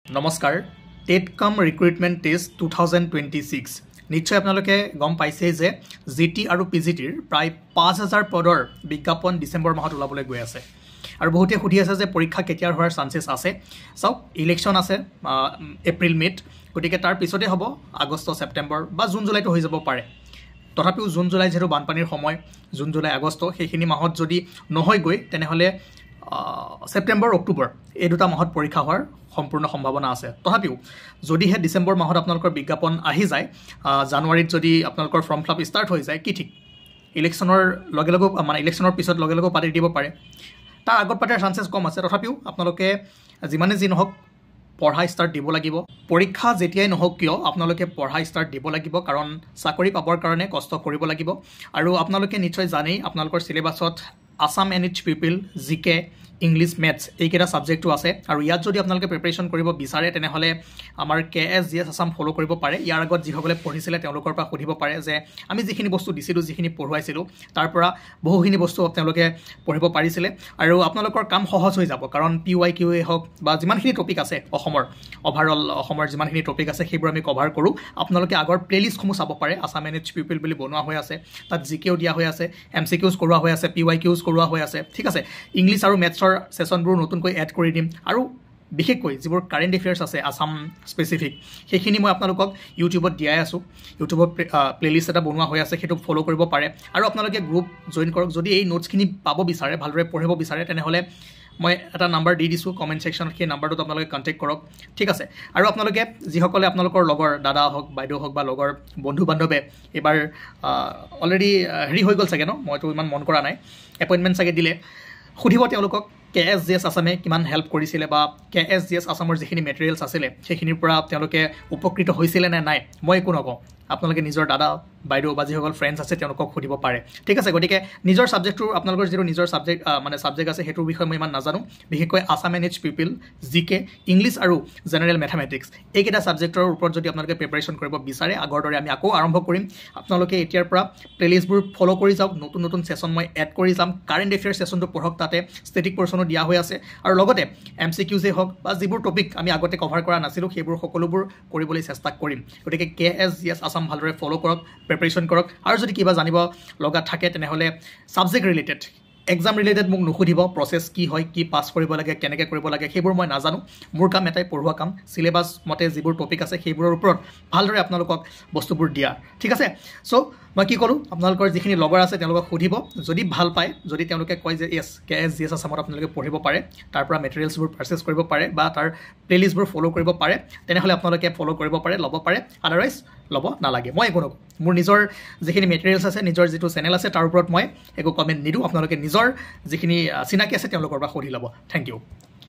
নমস্কাৰ টেটকম recruitment test 2026 নিশ্চয় আপোনালোকে গম পাইছে যে জিটি আৰু পিজিটিৰ প্ৰায় 5000 পদৰ বিজ্ঞাপন ডিসেম্বৰ মাহত ওলাবলৈ গৈ আছে আৰু বহুতে সুধি আছে যে পৰীক্ষা কেতিয়াৰ হোৱাৰ চান্সেছ আছে চাওক ইলেকশ্যন আছে এপ্ৰিল মেত গতিকে তাৰ পিছতে হ'ব আগষ্ট ছেপ্টেম্বৰ বা জুন জুলাইটো হৈ যাব পাৰে তথাপিও জুন জুলাই যেহেতু বানপানীৰ সময় জুন জুলাই আগষ্ট সেইখিনি মাহত যদি নহয় গৈ তেনেহলে সেপ্টেম্বৰ অক্টোবৰ এই দুটা মাহত পৰীক্ষা হোৱাৰ সম্পূৰ্ণ সম্ভাৱনা আছে তথাপিও যদিহে ডিসেম্বৰ মাহত আপোনালোকৰ বিজ্ঞাপন আহি যায় জানুৱাৰীত যদি আপোনালোকৰ ফৰ্ম ফিল আপ ষ্টাৰ্ট হৈ যায় কি ঠিক ইলেকশ্যনৰ লগে লগে মানে ইলেকশ্যনৰ পিছত লগে লগে পাতি দিব পাৰে তাৰ আগত পাতাৰ চান্সেছ কম আছে তথাপিও আপোনালোকে যিমানে যি নহওক পঢ়া ষ্টাৰ্ট দিব লাগিব পৰীক্ষা যেতিয়াই নহওক কিয় আপোনালোকে পঢ়া ষ্টাৰ্ট দিব লাগিব কাৰণ চাকৰি পাবৰ কাৰণে কষ্ট কৰিব লাগিব আৰু আপোনালোকে নিশ্চয় জানেই আপোনালোকৰ সিলেবাছত আসাম এনএইচ পিপল জিকে ইংলিছ মেথছ এইকেইটা ছাবজেক্টটো আছে আৰু ইয়াত যদি আপোনালোকে প্ৰিপাৰেশ্যন কৰিব বিচাৰে তেনেহ'লে আমাৰ KSGS আসাম ফ'ল' কৰিব পাৰে ইয়াৰ আগত যিসকলে পঢ়িছিলে তেওঁলোকৰ পৰা সুধিব পাৰে যে আমি যিখিনি বস্তু দিছিলোঁ যিখিনি পঢ়ুৱাইছিলোঁ তাৰ পৰা বহুখিনি বস্তু তেওঁলোকে পঢ়িব পাৰিছিলে আৰু আপোনালোকৰ কাম সহজ হৈ যাব কাৰণ PYQ হওক বা যিমানখিনি টপিক আছে অসমৰ অভাৰঅল অসমৰ যিমানখিনি টপিক আছে সেইবোৰ আমি কভাৰ কৰোঁ আপোনালোকে আগৰ প্লেলিষ্টসমূহ চাব পাৰে আসাম এনএইচ পিপল বুলি বনোৱা হৈ আছে তাত জিকেও দিয়া হৈ আছে MCQs কৰোৱা হৈ আছে PYQs কৰোৱা হৈ আছে ঠিক আছে ইংলিছ আৰু মেথছৰ সেশনবোৰ নতুনকৈ এড কৰি দিম আৰু বিশেষকৈ যিবোৰ কাৰেণ্ট এফেয়াৰ্ছ আছে আসাম স্পেচিফিক সেইখিনি মই আপোনালোকক ইউটিউবত দিয়াই আছোঁ ইউটিউবত প্লেলিষ্ট এটা বনোৱা হৈ আছে সেইটো ফ'ল' কৰিব পাৰে আৰু আপোনালোকে গ্ৰুপ জইন কৰক যদি এই নোটছখিনি পাব বিচাৰে ভালদৰে পঢ়িব বিচাৰে তেনেহ'লে মই এটা নাম্বাৰ দি দিছোঁ কমেণ্ট ছেকশ্যনত সেই নাম্বাৰটোত আপোনালোকে কণ্টেক্ট কৰক ঠিক আছে আৰু আপোনালোকে যিসকলে আপোনালোকৰ লগৰ দাদা হওক বাইদেউ হওক বা লগৰ বন্ধু বান্ধৱে এইবাৰ অলৰেডি হেৰি হৈ গ'ল চাগে ন মইতো ইমান মন কৰা নাই এপইণ্টমেণ্ট চাগে দিলে সুধিব তেওঁলোকক KSGS আসামে কিমান হেল্প কৰিছিলে বা KSGS আসামৰ যিখিনি মেটেৰিয়েলছ আছিলে সেইখিনিৰ পৰা তেওঁলোকে উপকৃত হৈছিলে নে নাই মই একো নকওঁ আপোনালোকে নিজৰ দাদা বাইদেউ বা যিসকল ফ্ৰেণ্ডছ আছে তেওঁলোকক সুধিব পাৰে ঠিক আছে গতিকে নিজৰ ছাবজেক্টটোৰ আপোনালোকৰ যিটো নিজৰ ছাবজেক্ট আছে সেইটোৰ বিষয়ে মই ইমান নাজানো বিশেষকৈ আসাম এনএইচ পিপল জিকে ইংলিছ আৰু জেনেৰেল মেথামেটিক্স এইকেইটা ছাবজেক্টৰ ওপৰত যদি আপোনালোকে প্ৰিপাৰেশ্যন কৰিব বিচাৰে আগৰ দৰে আমি আকৌ আৰম্ভ কৰিম আপোনালোকে এতিয়াৰ পৰা প্লেলিষ্টবোৰ ফ'ল' কৰি যাওক নতুন নতুন ছেশ্যন মই এড কৰি যাম কাৰেণ্ট এফেয়াৰ্ছ ছেশ্যনটো পঢ়ক তাতে ষ্টেটিক পৰ্চনো দিয়া হৈ আছে আৰু লগতে MCQs হওক বা যিবোৰ টপিক আমি আগতে কভাৰ কৰা নাছিলোঁ সেইবোৰ সকলোবোৰ কৰিবলৈ চেষ্টা কৰিম গতিকে KSGS আসাম ভালদৰে ফ'ল' কৰক প্ৰিপাৰেশ্যন কৰক আৰু যদি কিবা জানিব লগা থাকে তেনেহ'লে ছাবজেক্ট ৰিলেটেড এক্সাম ৰিলেটেড মোক নুসুধিব প্ৰচেছ কি হয় কি পাছ কৰিব লাগে কেনেকৈ কৰিব লাগে সেইবোৰ মই নাজানো মোৰ কাম এটাই পঢ়োৱা কাম চিলেবাছ মতে যিবোৰ টপিক আছে সেইবোৰৰ ওপৰত ভালদৰে আপোনালোকক বস্তুবোৰ দিয়া ঠিক আছে চ' মই কি ক'লোঁ আপোনালোকৰ যিখিনি লগৰ আছে তেওঁলোকক সুধিব যদি ভাল পায় যদি তেওঁলোকে কয় যে য়েছ KSGS আসামত আপোনালোকে পঢ়িব পাৰে তাৰ পৰা মেটেৰিয়েলছবোৰ পাৰ্চেছ কৰিব পাৰে বা তাৰ প্লেলিষ্টবোৰ ফ'ল' কৰিব পাৰে তেনেহ'লে আপোনালোকে ফ'ল' কৰিব পাৰে ল'ব পাৰে আদাৰৱাইজ ল'ব নালাগে মই একো নকওঁ মোৰ নিজৰ যিখিনি মেটেৰিয়েলছ আছে নিজৰ যিটো চেনেল আছে তাৰ ওপৰত মই একো কমেণ্ট নিদিওঁ আপোনালোকে নিজৰ যিখিনি চিনাকি আছে তেওঁলোকৰ পৰা সুধি ল'ব থেংক ইউ